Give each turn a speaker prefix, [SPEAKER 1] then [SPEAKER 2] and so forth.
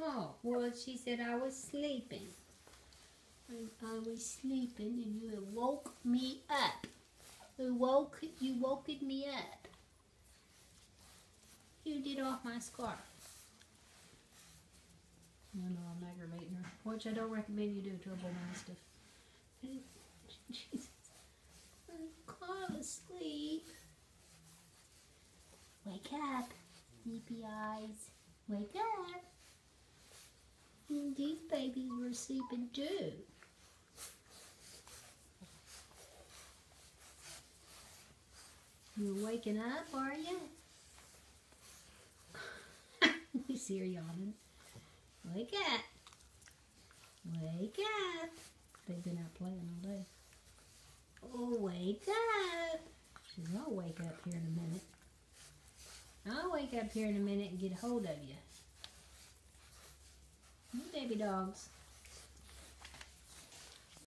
[SPEAKER 1] Oh, well, she said I was sleeping. I was sleeping and you woke me up. You woke me up. You did off my scarf.
[SPEAKER 2] No, I'm aggravating her. Which I don't recommend you do to a bull mastiff.
[SPEAKER 1] She says, I'm asleep. Wake up, sleepy eyes. Wake up. And these babies were sleeping too. You're waking up, are you? You see her yawning. Wake up. Wake up.
[SPEAKER 2] They've been out playing all day.
[SPEAKER 1] Oh, wake up.
[SPEAKER 2] She says, I'll wake up here in a minute.
[SPEAKER 1] I'll wake up here in a minute and get a hold of you. You baby dogs.